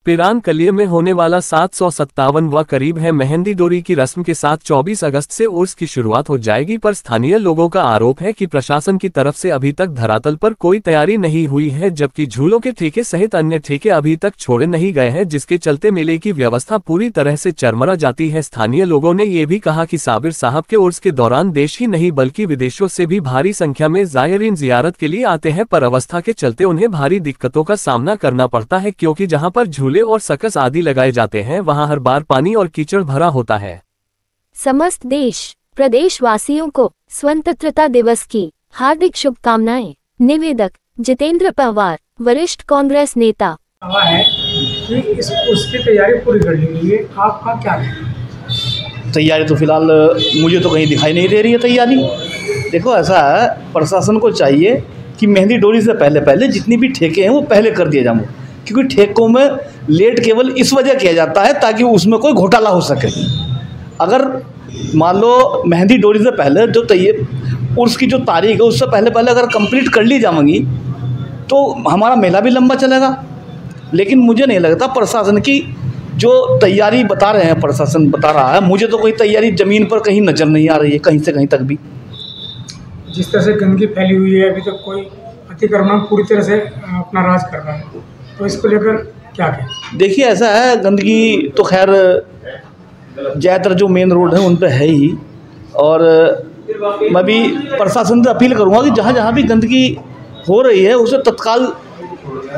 पिरानकलिया में होने वाला 757वां करीब है मेहंदी डोरी की रस्म के साथ 24 अगस्त से उर्स की शुरुआत हो जाएगी, पर स्थानीय लोगों का आरोप है कि प्रशासन की तरफ से अभी तक धरातल पर कोई तैयारी नहीं हुई है, जबकि झूलों के ठेके सहित अन्य ठेके अभी तक छोड़े नहीं गए हैं, जिसके चलते मेले की व्यवस्था पूरी तरह से चरमरा जाती है। स्थानीय लोगों ने ये भी कहा कि साबिर साहब के उर्स के दौरान देश ही नहीं बल्कि विदेशों से भी भारी संख्या में ज़ायरीन जियारत के लिए आते हैं, पर अवस्था के चलते उन्हें भारी दिक्कतों का सामना करना पड़ता है, क्योंकि जहाँ पर झूले और सर्कस आदि लगाए जाते हैं वहां हर बार पानी और कीचड़ भरा होता है। समस्त देश प्रदेश वासियों को स्वतंत्रता दिवस की हार्दिक शुभकामनाएं। निवेदक जितेंद्र पवार, वरिष्ठ कांग्रेस नेता। है कि उसकी तैयारी पूरी कर ली गई है, आपका क्या है? तैयारी तो फिलहाल मुझे तो कहीं दिखाई नहीं दे रही है तैयारी। देखो ऐसा है, प्रशासन को चाहिए कि मेहंदी डोरी से पहले पहले जितनी भी ठेके हैं वो पहले कर दिए जाएं, क्योंकि ठेकों में लेट केवल इस वजह किया जाता है ताकि उसमें कोई घोटाला हो सके। अगर मान लो मेहंदी डोरी से पहले जो उर्स की जो तारीख है उससे पहले पहले अगर कंप्लीट कर ली जाएंगी तो हमारा मेला भी लंबा चलेगा। लेकिन मुझे नहीं लगता प्रशासन की जो तैयारी बता रहे हैं, प्रशासन बता रहा है, मुझे तो कोई तैयारी ज़मीन पर कहीं नज़र नहीं आ रही है, कहीं से कहीं तक भी। जिस तरह से गंदगी फैली हुई है, अभी तक कोई अतिक्रमण पूरी तरह से अपना राज कर रहा है, तो इसको लेकर क्या कहें? देखिए ऐसा है, गंदगी तो खैर ज़्यादातर जो मेन रोड है उन पे है ही, और मैं भी प्रशासन से अपील करूंगा कि जहाँ जहाँ भी गंदगी हो रही है उसे तत्काल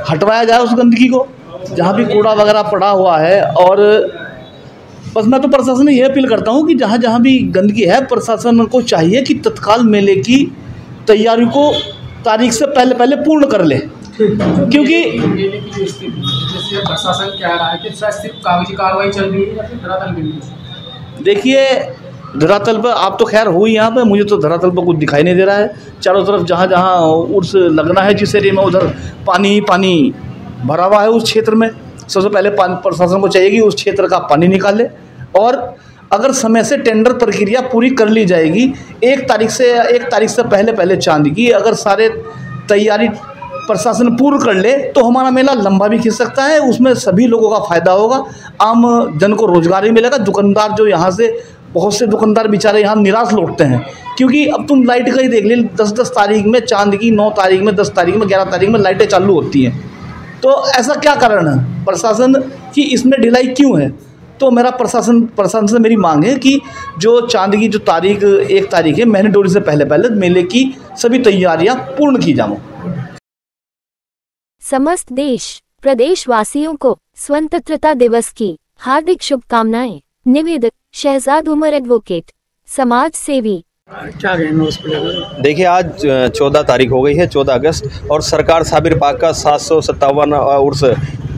हटवाया जाए उस गंदगी को, जहाँ भी कूड़ा वगैरह पड़ा हुआ है। और बस मैं तो प्रशासन से ये अपील करता हूँ कि जहाँ जहाँ भी गंदगी है प्रशासन को चाहिए कि तत्काल मेले की तैयारी को तारीख से पहले पहले पूर्ण कर ले, क्योंकि प्रशासन कह रहा है कि सिर्फ कागजी कार्रवाई चल रही है या फिर धरातल भी। देखिए धरातल पर आप तो खैर हो ही यहाँ पे, मुझे तो धरातल पर कुछ दिखाई नहीं दे रहा है। चारों तरफ जहाँ जहाँ उर्स लगना है जिस एरिया में उधर पानी ही पानी भरा हुआ है उस क्षेत्र में। सबसे पहले प्रशासन को चाहिए कि उस क्षेत्र का पानी निकाले, और अगर समय से टेंडर प्रक्रिया पूरी कर ली जाएगी, एक तारीख से पहले पहले चांद की अगर सारे तैयारी प्रशासन पूर्ण कर ले तो हमारा मेला लंबा भी खिंच सकता है, उसमें सभी लोगों का फ़ायदा होगा, आम जन को रोजगार भी मिलेगा। दुकानदार जो यहाँ से बहुत से दुकानदार बेचारे यहाँ निराश लौटते हैं, क्योंकि अब तुम लाइट का ही देख ले, 10-10 तारीख में चांद की, 9 तारीख में, 10 तारीख में, 11 तारीख में लाइटें चालू होती हैं। तो ऐसा क्या कारण है, प्रशासन की इसमें ढिलाई क्यों है? तो मेरा प्रशासन से मेरी मांग है कि जो चांद की जो तारीख 1 तारीख है, मेहंदी डोरी से पहले पहले मेले की सभी तैयारियाँ पूर्ण की जाएं। समस्त देश प्रदेश वासियों को स्वतंत्रता दिवस की हार्दिक शुभकामनाएं। निवेदक शहजाद उमर, एडवोकेट, समाज सेवी। क्या कहेंगे उसको लेकर? देखिए आज 14 तारीख हो गई है, 14 अगस्त, और सरकार साबिर पाक का 757वां उर्स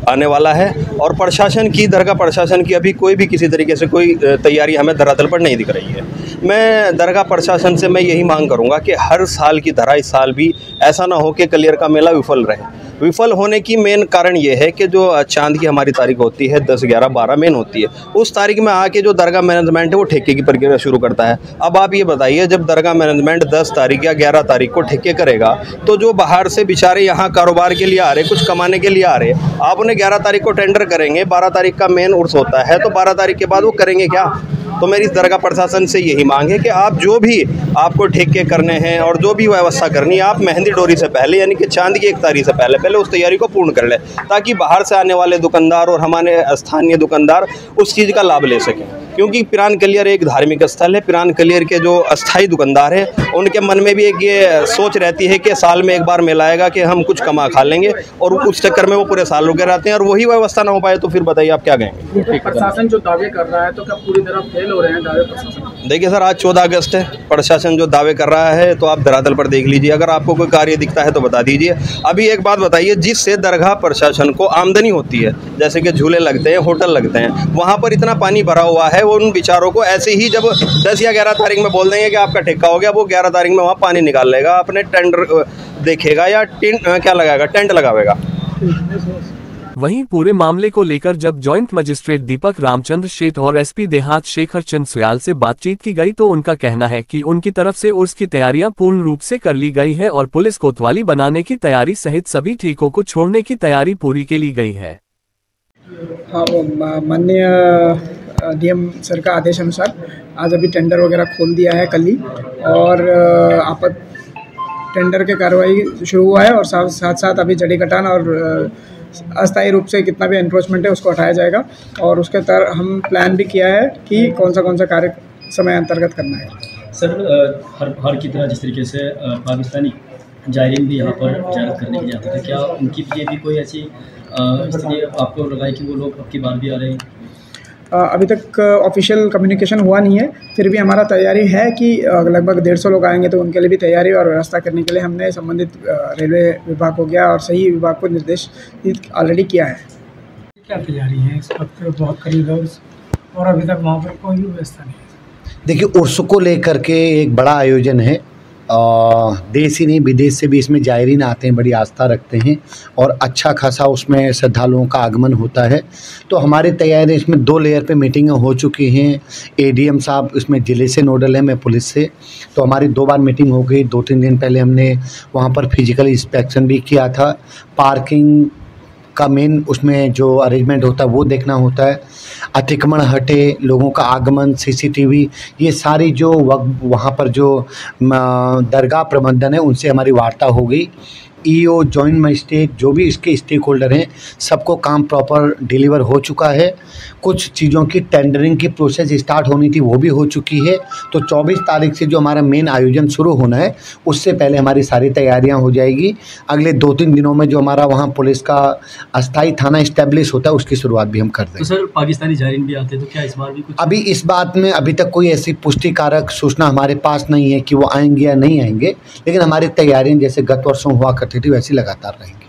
आने वाला है, और प्रशासन की दरगाह प्रशासन की अभी कोई भी किसी तरीके से कोई तैयारी हमें धरातल पर नहीं दिख रही है। मैं दरगाह प्रशासन से मैं यही मांग करूंगा कि हर साल की तरह इस साल भी ऐसा ना हो कि कलियर का मेला विफल रहे। विफल होने की मेन कारण ये है कि जो चांद की हमारी तारीख होती है 10, 11, 12 मेन होती है, उस तारीख में आके जो दरगाह मैनेजमेंट है वो ठेके की प्रक्रिया शुरू करता है। अब आप ये बताइए, जब दरगाह मैनेजमेंट 10 तारीख या 11 तारीख को ठेके करेगा तो जो बाहर से बेचारे यहाँ कारोबार के लिए आ रहे, कुछ कमाने के लिए आ रहे, आप उन्हें 11 तारीख को टेंडर करेंगे, 12 तारीख का मेन उर्स होता है, तो 12 तारीख के बाद वो करेंगे क्या? तो मेरी इस दरगाह प्रशासन से यही मांग है कि आप जो भी आपको ठेके करने हैं और जो भी व्यवस्था करनी है, आप मेहंदी डोरी से पहले यानी कि चांद की 1 तारीख से पहले पहले उस तैयारी को पूर्ण कर ले, ताकि बाहर से आने वाले दुकानदार और हमारे स्थानीय दुकानदार उस चीज़ का लाभ ले सकें। क्योंकि पिरानकलियर एक धार्मिक स्थल है, पिरानकलियर के जो अस्थायी दुकानदार हैं उनके मन में भी एक ये सोच रहती है कि साल में एक बार मेला आएगा कि हम कुछ कमा खा लेंगे, और उस चक्कर में वो पूरे साल रुके रहते हैं, और वही व्यवस्था ना हो पाए तो फिर बताइए आप क्या कहेंगे? प्रशासन जो दावे कर रहा है तो क्या पूरी तरह फेल हो रहे हैं दावे प्रशासन? देखिए सर, आज 14 अगस्त है, प्रशासन जो दावे कर रहा है तो आप धरातल पर देख लीजिए, अगर आपको कोई कार्य दिखता है तो बता दीजिए। अभी एक बात बताइए, जिससे दरगाह प्रशासन को आमदनी होती है, जैसे कि झूले लगते हैं, होटल लगते हैं, वहाँ पर इतना पानी भरा हुआ है, वो उन बेचारों को ऐसे ही जब 10 या 11 तारीख में बोल देंगे कि आपका ठेका हो गया, वो 11 तारीख में वहाँ पानी निकाल लेगा, अपने टेंडर देखेगा या क्या लगाएगा, टेंट लगावेगा। वहीं पूरे मामले को लेकर जब जॉइंट मजिस्ट्रेट दीपक रामचंद्र शेठ और एसपी देहात शेखर चंद सुयाल से बातचीत की गई तो उनका कहना है कि उनकी तरफ से उर्स की तैयारियां पूर्ण रूप से कर ली गई है और पुलिस कोतवाली बनाने की तैयारी सहित सभी ठेकों को छोड़ने की तैयारी पूरी के ली गई है। हाँ, वो माननीय डीएम सर का आदेश अनुसार आज अभी टेंडर वगैरह खोल दिया है कल ही, और टेंडर के कार्रवाई शुरू हुआ है, और साथ साथ अभी जड़ी कटान और अस्थायी रूप से कितना भी एनक्रोचमेंट है उसको हटाया जाएगा, और उसके तरह हम प्लान भी किया है कि कौन सा कार्य समय अंतर्गत करना है। सर, हर की तरह जिस तरीके से पाकिस्तानी जायरीन भी यहाँ पर ज़ियारत करने के लिए आते थे, क्या उनकी लिए भी कोई ऐसी स्थिति आपको लगा है कि वो लोग अब की बार भी आ रहे हैं? अभी तक ऑफिशियल कम्युनिकेशन हुआ नहीं है, फिर भी हमारा तैयारी है कि लगभग 150 लोग आएंगे, तो उनके लिए भी तैयारी और व्यवस्था करने के लिए हमने संबंधित रेलवे विभाग हो गया और सही विभाग को निर्देश ऑलरेडी किया है। क्या तैयारी है? इस वक्त बहुत करीब है और अभी तक वहाँ पर कोई व्यवस्था नहीं है। देखिए, उर्स को लेकर के एक बड़ा आयोजन है, देश ही नहीं विदेश से भी इसमें जायरीन आते हैं, बड़ी आस्था रखते हैं और अच्छा खासा उसमें श्रद्धालुओं का आगमन होता है। तो हमारी तैयारी इसमें 2 लेयर पे मीटिंगें हो चुकी हैं। एडीएम साहब इसमें ज़िले से नोडल है, मैं पुलिस से, तो हमारी 2 बार मीटिंग हो गई। 2-3 दिन पहले हमने वहाँ पर फिजिकल इंस्पेक्शन भी किया था। पार्किंग का मेन उसमें जो अरेंजमेंट होता है वो देखना होता है, अतिक्रमण हटे, लोगों का आगमन, सीसीटीवी, ये सारी जो वहाँ पर जो दरगाह प्रबंधन है उनसे हमारी वार्ता हो गई। ईओ, जॉइंट मजिस्ट्रेट, जो भी इसके स्टेक होल्डर हैं, सबको काम प्रॉपर डिलीवर हो चुका है। कुछ चीज़ों की टेंडरिंग की प्रोसेस स्टार्ट होनी थी, वो भी हो चुकी है। तो 24 तारीख से जो हमारा मेन आयोजन शुरू होना है उससे पहले हमारी सारी तैयारियां हो जाएगी। अगले 2-3 दिनों में जो हमारा वहाँ पुलिस का अस्थायी थाना इस्टेब्लिश होता है उसकी शुरुआत भी हम कर देंगे। तो सर, पाकिस्तानी जायरीन भी आते हैं, तो क्या इस बार भी कुछ? अभी इस बात में अभी तक कोई ऐसी पुष्टिकारक सूचना हमारे पास नहीं है कि वो आएंगे या नहीं आएंगे, लेकिन हमारी तैयारियाँ जैसे गत वर्षों हुआ करती थी वैसी लगातार रहेंगी।